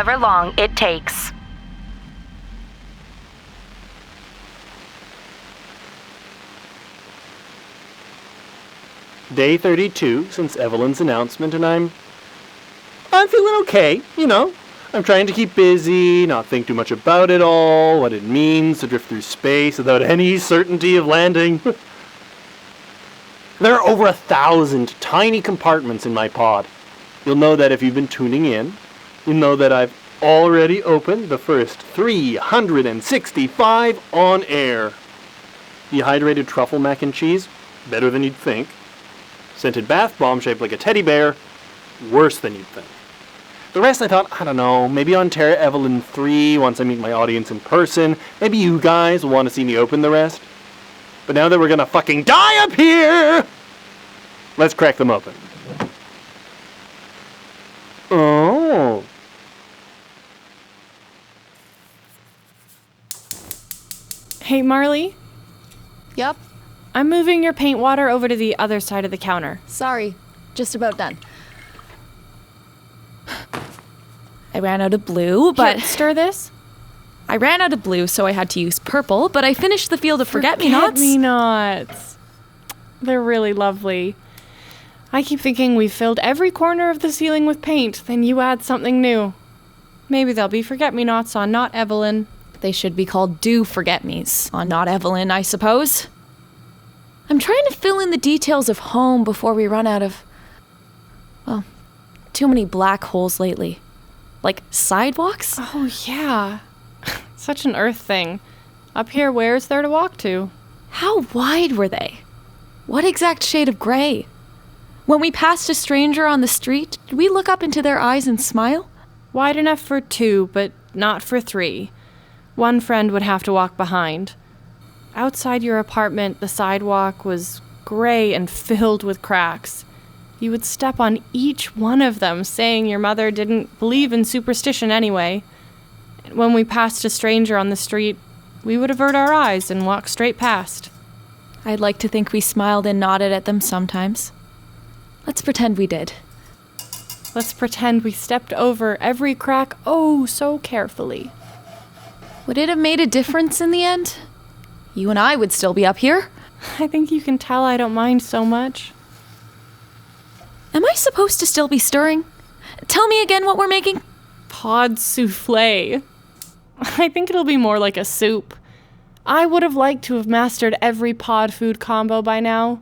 however long it takes. Day 32 since Evelyn's announcement, and I'm feeling okay, you know. I'm trying to keep busy, not think too much about it all, what it means to drift through space without any certainty of landing. There are over 1,000 tiny compartments in my pod. You'll know that if you've been tuning in. You'll know that I've already opened the first 365 on air. Dehydrated truffle mac and cheese, better than you'd think. Scented bath bomb shaped like a teddy bear, worse than you'd think. The rest I thought, I don't know, maybe on Terra Evelyn 3 once I meet my audience in person. Maybe you guys will want to see me open the rest. But now that we're gonna fucking die up here, let's crack them open. Oh. Hey, Marley? Yep. I'm moving your paint water over to the other side of the counter. Sorry. Just about done. I ran out of blue, but... Here, stir this. I ran out of blue, so I had to use purple, but I finished the field of forget-me-nots. Forget-me-nots. They're really lovely. I keep thinking we've filled every corner of the ceiling with paint, then you add something new. Maybe there'll be forget-me-nots on Not Evelyn. They should be called Do Forget-Me's on Not Evelyn, I suppose. I'm trying to fill in the details of home before we run out of... well, too many black holes lately. Like sidewalks? Oh, yeah. Such an Earth thing. Up here, where's there to walk to? How wide were they? What exact shade of gray? When we passed a stranger on the street, did we look up into their eyes and smile? Wide enough for 2, but not for 3. One friend would have to walk behind. Outside your apartment, the sidewalk was gray and filled with cracks. You would step on each one of them, saying your mother didn't believe in superstition anyway. And when we passed a stranger on the street, we would avert our eyes and walk straight past. I'd like to think we smiled and nodded at them sometimes. Let's pretend we did. Let's pretend we stepped over every crack oh so carefully. Would it have made a difference in the end? You and I would still be up here. I think you can tell I don't mind so much. Am I supposed to still be stirring? Tell me again what we're making. Pod souffle. I think it'll be more like a soup. I would have liked to have mastered every pod food combo by now.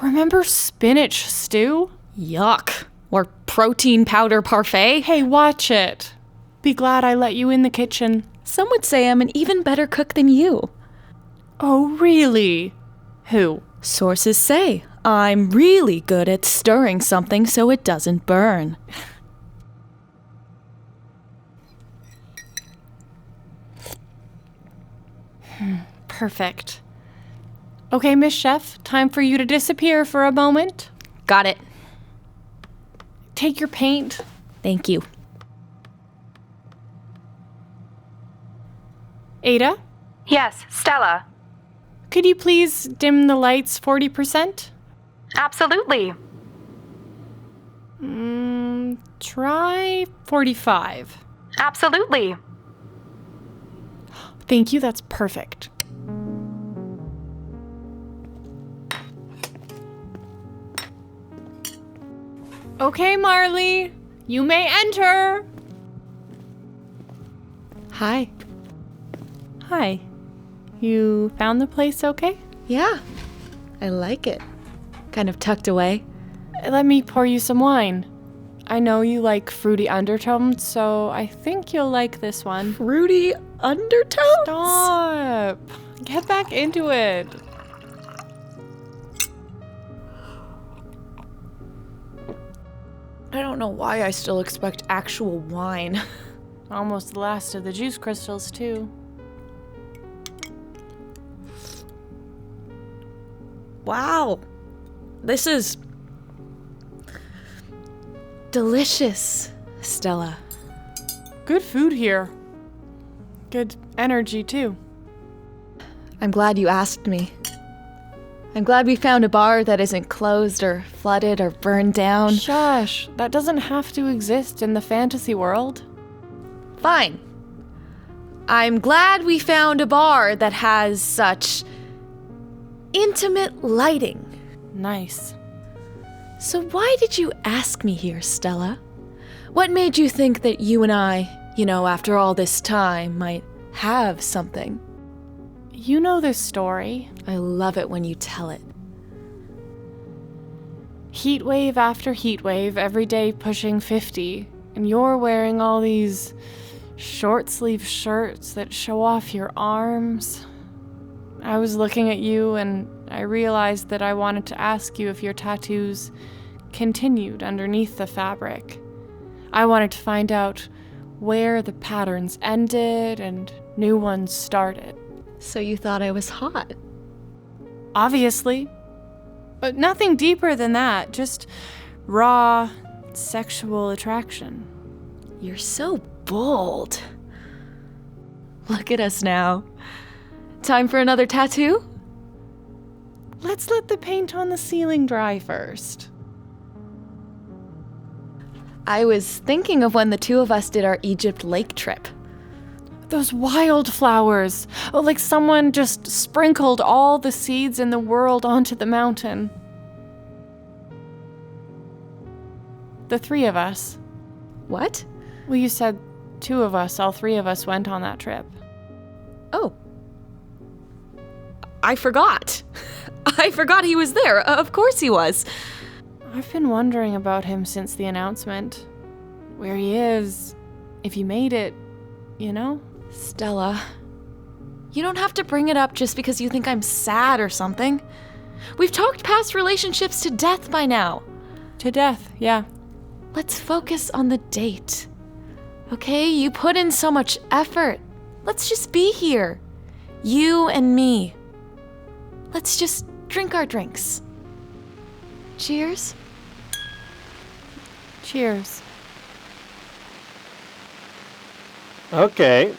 Remember spinach stew? Yuck. Or protein powder parfait? Hey, watch it. Be glad I let you in the kitchen. Some would say I'm an even better cook than you. Oh, really? Who? Sources say I'm really good at stirring something so it doesn't burn. Perfect. Okay, Miss Chef, time for you to disappear for a moment. Got it. Take your paint. Thank you. Ada? Yes, Stella. Could you please dim the lights 40%? Absolutely. Try 45. Absolutely. Thank you, that's perfect. Okay, Marley, you may enter. Hi. Hi. You found the place okay? Yeah, I like it. Kind of tucked away. Let me pour you some wine. I know you like fruity undertones, so I think you'll like this one. Fruity undertones? Stop. Get back into it. I don't know why I still expect actual wine. Almost the last of the juice crystals, too. Wow. This is delicious, Stella. Good food here. Good energy, too. I'm glad you asked me. I'm glad we found a bar that isn't closed or flooded or burned down. Shush. That doesn't have to exist in the fantasy world. Fine. I'm glad we found a bar that has such intimate lighting. Nice. So why did you ask me here, Stella? What made you think that you and I, after all this time, might have something? You know this story. I love it when you tell it. Heat wave after heat wave, every day pushing 50, and you're wearing all these short sleeve shirts that show off your arms. I was looking at you and I realized that I wanted to ask you if your tattoos continued underneath the fabric. I wanted to find out where the patterns ended and new ones started. So you thought I was hot? Obviously. But nothing deeper than that, just raw sexual attraction. You're so bold. Look at us now. Time for another tattoo? Let's let the paint on the ceiling dry first. I was thinking of when the two of us did our Egypt lake trip. Those wildflowers. Oh, like someone just sprinkled all the seeds in the world onto the mountain. The three of us. What? Well, you said two of us, all three of us went on that trip. Oh. I forgot. I forgot he was there. Of course he was. I've been wondering about him since the announcement. Where he is, if he made it, Stella, you don't have to bring it up just because you think I'm sad or something. We've talked past relationships to death by now. To death, yeah. Let's focus on the date. Okay, you put in so much effort. Let's just be here. You and me. Let's just drink our drinks. Cheers. Cheers. Okay.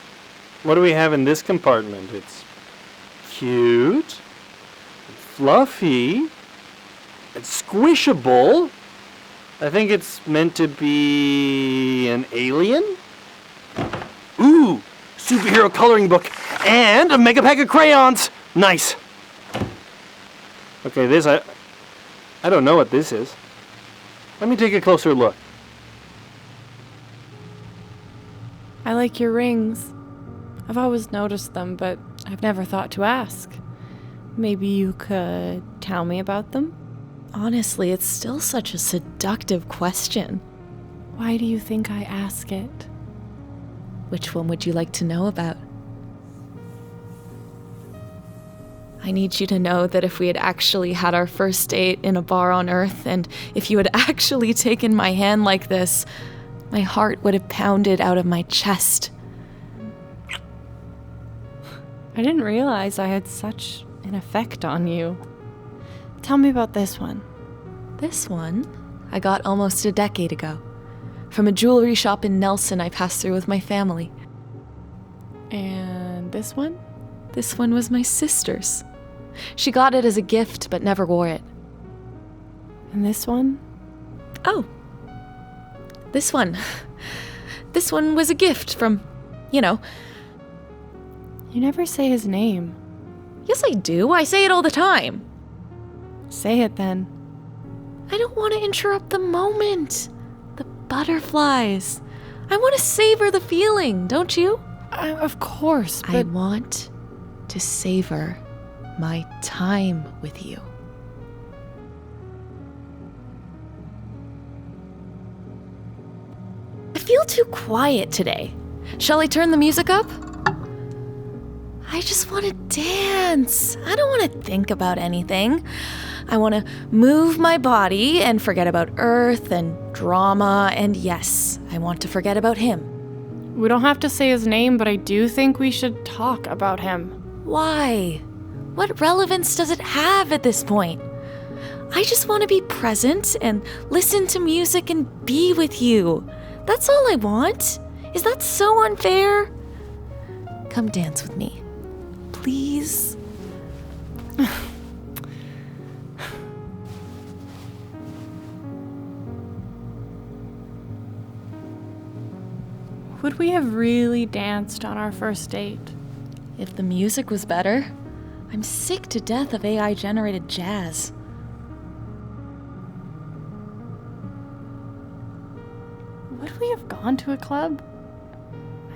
What do we have in this compartment? It's cute, and fluffy, and squishable. I think it's meant to be an alien. Ooh, superhero coloring book and a mega pack of crayons. Nice. Okay, this I don't know what this is. Let me take a closer look. I like your rings. I've always noticed them, but I've never thought to ask. Maybe you could tell me about them? Honestly, it's still such a seductive question. Why do you think I ask it? Which one would you like to know about? I need you to know that if we had actually had our first date in a bar on Earth, and if you had actually taken my hand like this, my heart would have pounded out of my chest. I didn't realize I had such an effect on you. Tell me about this one. This one I got almost a decade ago, from a jewelry shop in Nelson I passed through with my family. And this one? This one was my sister's. She got it as a gift but never wore it. And this one? Oh. This one. This one was a gift from, You never say his name. Yes, I do. I say it all the time. Say it then. I don't want to interrupt the moment. The butterflies. I want to savor the feeling, don't you? Of course, but... I want to savor my time with you. I feel too quiet today. Shall I turn the music up? I just want to dance. I don't want to think about anything. I want to move my body and forget about Earth and drama, and yes, I want to forget about him. We don't have to say his name, but I do think we should talk about him. Why? What relevance does it have at this point? I just want to be present and listen to music and be with you. That's all I want. Is that so unfair? Come dance with me. Please? Would Would we have really danced on our first date? If the music was better. I'm sick to death of AI-generated jazz. Would we have gone to a club?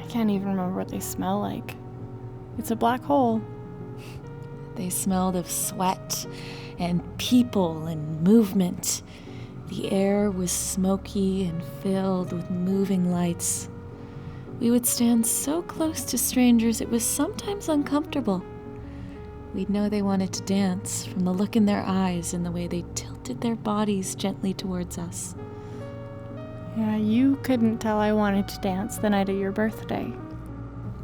I can't even remember what they smell like. It's a black hole. They smelled of sweat and people and movement. The air was smoky and filled with moving lights. We would stand so close to strangers it was sometimes uncomfortable. We'd know they wanted to dance from the look in their eyes and the way they tilted their bodies gently towards us. Yeah, you couldn't tell I wanted to dance the night of your birthday.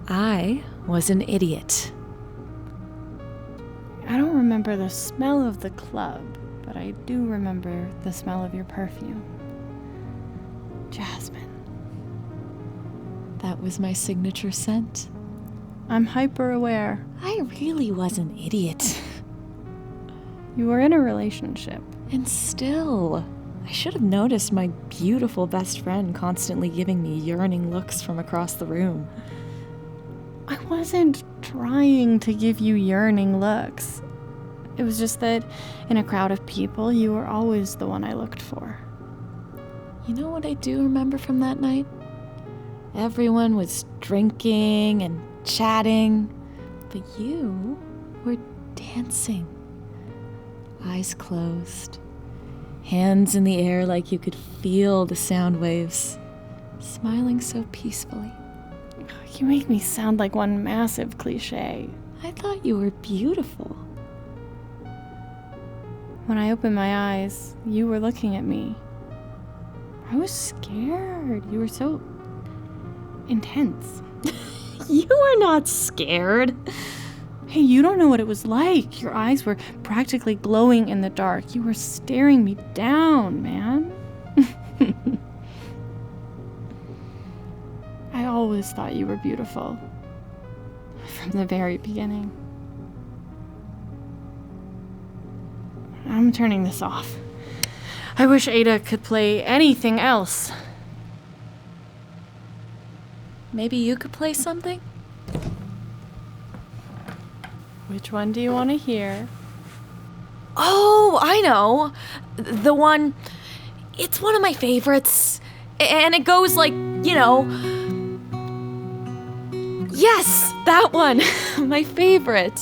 I was an idiot. I don't remember the smell of the club, but I do remember the smell of your perfume. Jasmine. That was my signature scent. I'm hyper aware. I really was an idiot. You were in a relationship. And still, I should have noticed my beautiful best friend constantly giving me yearning looks from across the room. I wasn't trying to give you yearning looks. It was just that in a crowd of people, you were always the one I looked for. You know what I do remember from that night? Everyone was drinking and chatting, but you were dancing. Eyes closed, hands in the air like you could feel the sound waves, smiling so peacefully. You make me sound like one massive cliche. I thought you were beautiful. When I opened my eyes, you were looking at me. I was scared. You were so intense. You were not scared. Hey, you don't know what it was like. Your eyes were practically glowing in the dark. You were staring me down, man. I always thought you were beautiful. From the very beginning. I'm turning this off. I wish Ada could play anything else. Maybe you could play something? Which one do you want to hear? Oh, I know. The one... It's one of my favorites. And it goes like, you know... Yes, that one. My favorite.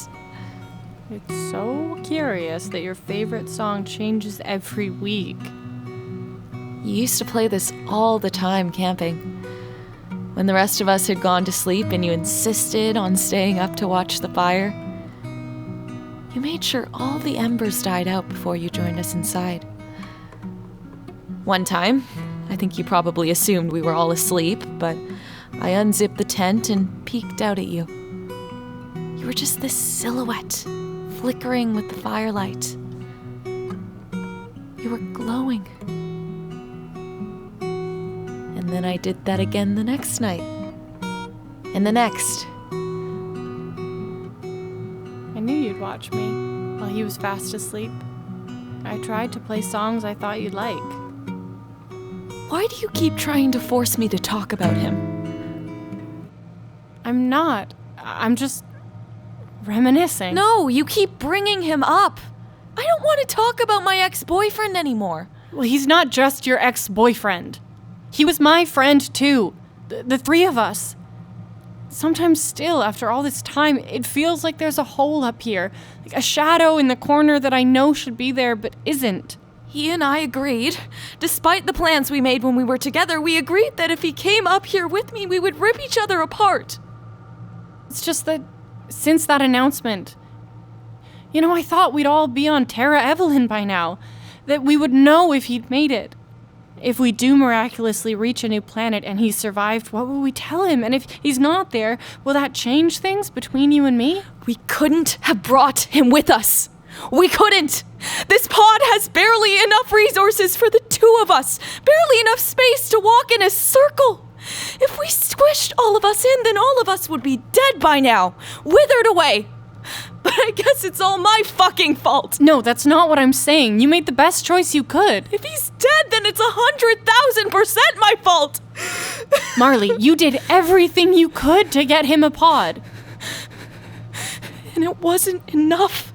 It's so curious that your favorite song changes every week. You used to play this all the time camping. When the rest of us had gone to sleep and you insisted on staying up to watch the fire. You made sure all the embers died out before you joined us inside. One time, I think you probably assumed we were all asleep, but I unzipped the tent and peeked out at you. You were just this silhouette, flickering with the firelight. You were glowing. And then I did that again the next night. And the next. I knew you'd watch me while he was fast asleep. I tried to play songs I thought you'd like. Why do you keep trying to force me to talk about him? I'm not. I'm just reminiscing. No, you keep bringing him up. I don't want to talk about my ex-boyfriend anymore. Well, he's not just your ex-boyfriend. He was my friend, too. The three of us. Sometimes still, after all this time, it feels like there's a hole up here. Like a shadow in the corner that I know should be there, but isn't. He and I agreed. Despite the plans we made when we were together, we agreed that if he came up here with me, we would rip each other apart. It's just that since that announcement, I thought we'd all be on Terra Evelyn by now. That we would know if he'd made it. If we do miraculously reach a new planet and he's survived, what will we tell him? And if he's not there, will that change things between you and me? We couldn't have brought him with us. We couldn't. This pod has barely enough resources for the two of us. Barely enough space to walk in a circle. If we squished all of us in, then all of us would be dead by now. Withered away. But I guess it's all my fucking fault. No, that's not what I'm saying. You made the best choice you could. If he's dead, then it's 100,000% my fault. Marley, you did everything you could to get him a pod. And it wasn't enough.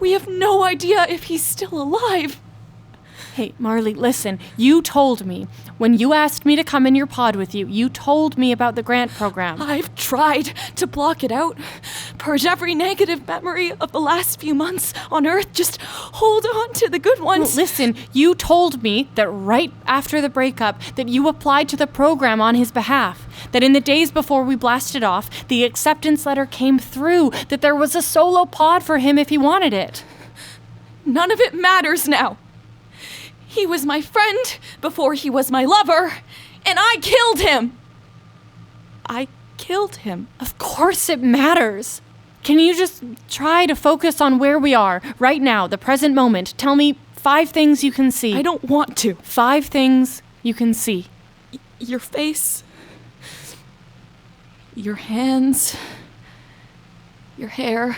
We have no idea if he's still alive. Hey, Marley, listen. You told me. When you asked me to come in your pod with you, you told me about the grant program. I've tried to block it out, purge every negative memory of the last few months on Earth. Just hold on to the good ones. Well, listen, you told me that right after the breakup that you applied to the program on his behalf. That in the days before we blasted off, the acceptance letter came through, that there was a solo pod for him if he wanted it. None of it matters now. He was my friend before he was my lover, and I killed him. I killed him. Of course it matters. Can you just try to focus on where we are, right now, the present moment? Tell me 5 things you can see. I don't want to. 5 things you can see. Your face. Your hands. Your hair.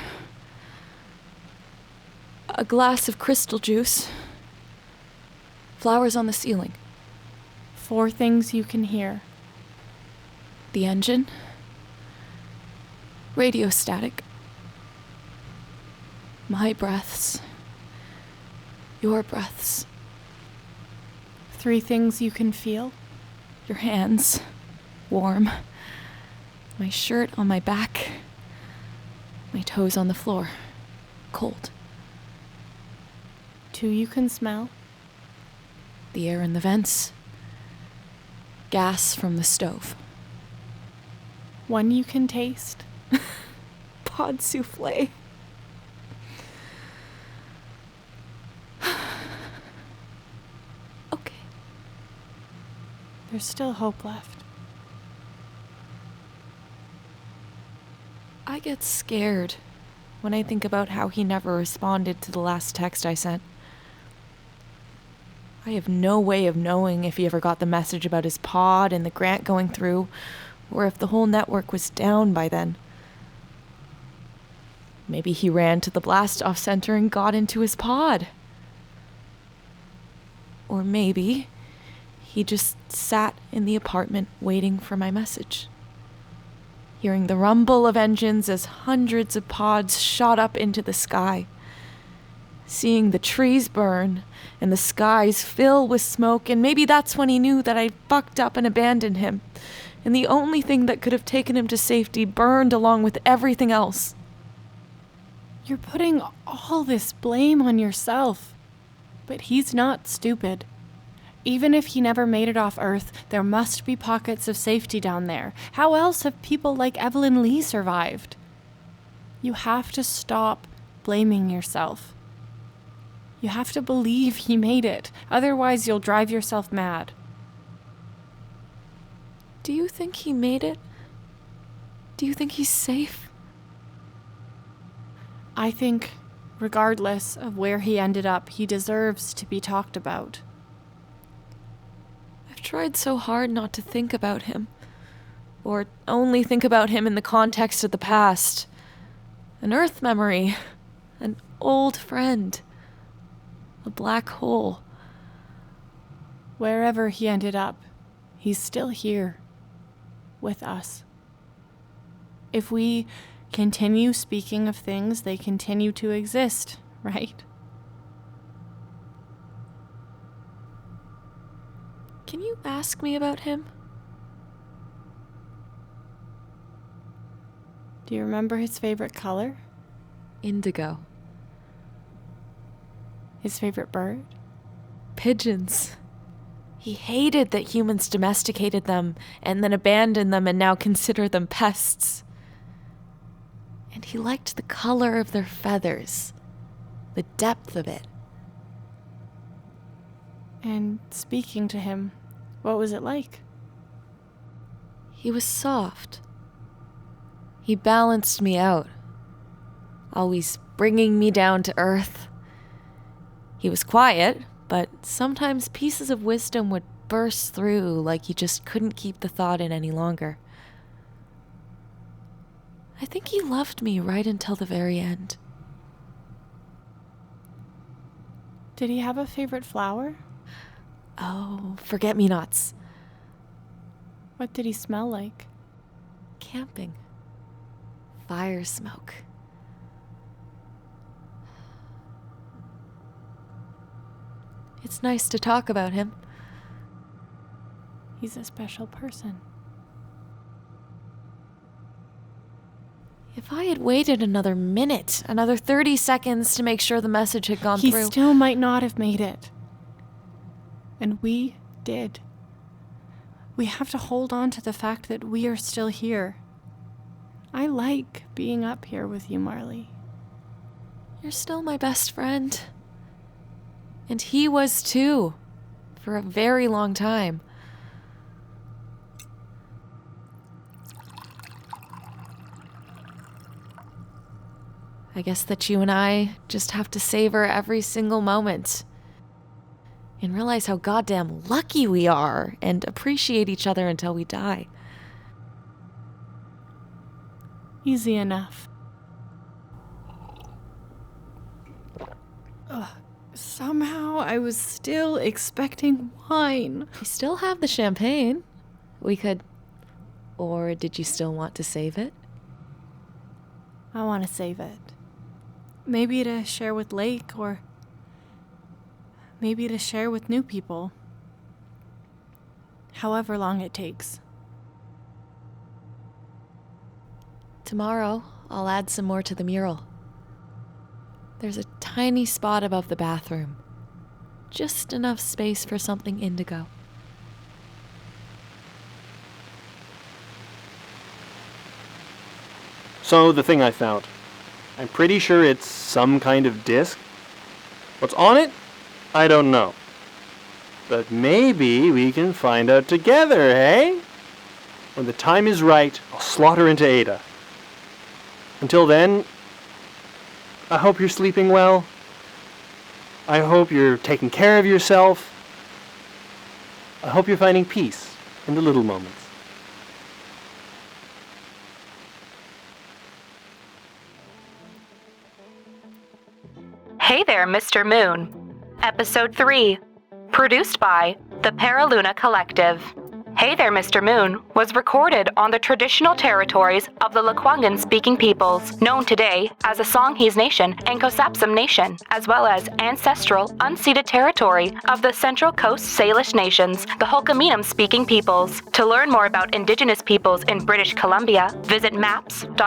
A glass of crystal juice. Flowers on the ceiling. 4 things you can hear. The engine. Radio static. My breaths. Your breaths. 3 things you can feel. Your hands. Warm. My shirt on my back. My toes on the floor. Cold. 2 you can smell. The air in the vents. Gas from the stove. 1 you can taste. Pod souffle. Okay. There's still hope left. I get scared when I think about how he never responded to the last text I sent. I have no way of knowing if he ever got the message about his pod and the grant going through, or if the whole network was down by then. Maybe he ran to the blast-off center and got into his pod. Or maybe he just sat in the apartment waiting for my message, hearing the rumble of engines as hundreds of pods shot up into the sky, seeing the trees burn and the skies fill with smoke, and maybe that's when he knew that I fucked up and abandoned him, and the only thing that could have taken him to safety burned along with everything else. You're putting all this blame on yourself. But he's not stupid. Even if he never made it off Earth, there must be pockets of safety down there. How else have people like Evelyn Lee survived? You have to stop blaming yourself. You have to believe he made it. Otherwise, you'll drive yourself mad. Do you think he made it? Do you think he's safe? I think, regardless of where he ended up, he deserves to be talked about. I've tried so hard not to think about him, or only think about him in the context of the past. An Earth memory, an old friend, a black hole. Wherever he ended up, he's still here, with us. If we continue speaking of things, they continue to exist, right? Can you ask me about him? Do you remember his favorite color? Indigo. His favorite bird? Pigeons. He hated that humans domesticated them and then abandoned them and now consider them pests. And he liked the color of their feathers, the depth of it. And speaking to him, what was it like? He was soft. He balanced me out, always bringing me down to earth. He was quiet, but sometimes pieces of wisdom would burst through like he just couldn't keep the thought in any longer. I think he loved me right until the very end. Did he have a favorite flower? Oh, forget-me-nots. What did he smell like? Camping. Fire smoke. It's nice to talk about him. He's a special person. If I had waited another minute, another 30 seconds to make sure the message had gone He through. still might not have made it. And we did. We have to hold on to the fact that we are still here. I like being up here with you, Marley. You're still my best friend. And he was too. For a very long time. I guess that you and I just have to savor every single moment. And realize how goddamn lucky we are. And appreciate each other until we die. Easy enough. Somehow I was still expecting wine. We still have the champagne. We could... Or did you still want to save it? I want to save it. Maybe to share with Lake, or maybe to share with new people. However long it takes. Tomorrow, I'll add some more to the mural. There's a tiny spot above the bathroom. Just enough space for something indigo. So, the thing I found. I'm pretty sure it's some kind of disc. What's on it? I don't know. But maybe we can find out together, hey? When the time is right, I'll slaughter into Ada. Until then, I hope you're sleeping well. I hope you're taking care of yourself. I hope you're finding peace in the little moments. Hey there, Mr. Moon. Episode 3. Produced by the PerilunaCollective. Hey there, Mr. Moon was recorded on the traditional territories of the Lekwungen-speaking peoples, known today as the Songhees Nation and Kosapsum Nation, as well as ancestral, unceded territory of the Central Coast Salish Nations, the Hulkaminum-speaking peoples. To learn more about Indigenous peoples in British Columbia, visit maps.fpcc.ca.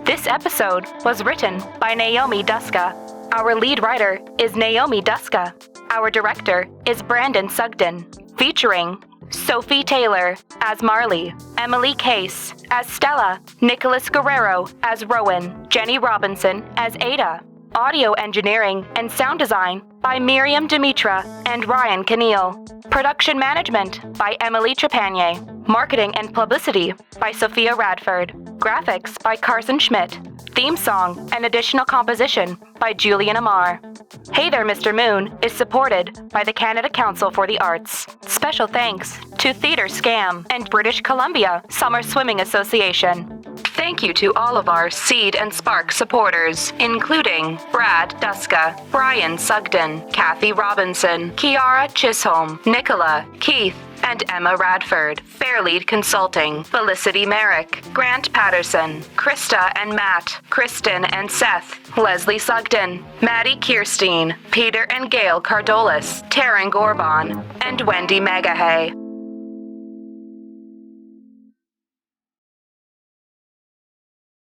This episode was written by Naomi Duska. Our lead writer is Naomi Duska. Our director is Brandon Sugden, featuring Sophie Taylor as Marley, Emily Case as Stella, Nicholas Guerrero as Rowan, Jenny Robinson as Ada. Audio engineering and sound design by Miriam Dimitra and Ryan Keneal. Production management by Emily Trepanier. Marketing and publicity by Sophia Radford. Graphics by Carson Schmidt. Theme song and additional composition by Julian Amar. Hey There, Mr. Moon is supported by the Canada Council for the Arts. Special thanks to Theatre Scam and British Columbia Summer Swimming Association. Thank you to all of our Seed and Spark supporters, including Brad Duska, Brian Sugden, Kathy Robinson, Kiara Chisholm, Nicola, Keith, and Emma Radford, Fairlead Consulting, Felicity Merrick, Grant Patterson, Krista and Matt, Kristen and Seth, Leslie Sugden, Maddie Kirstein, Peter and Gail Cardolis, Taryn Gorbon, and Wendy Megahay.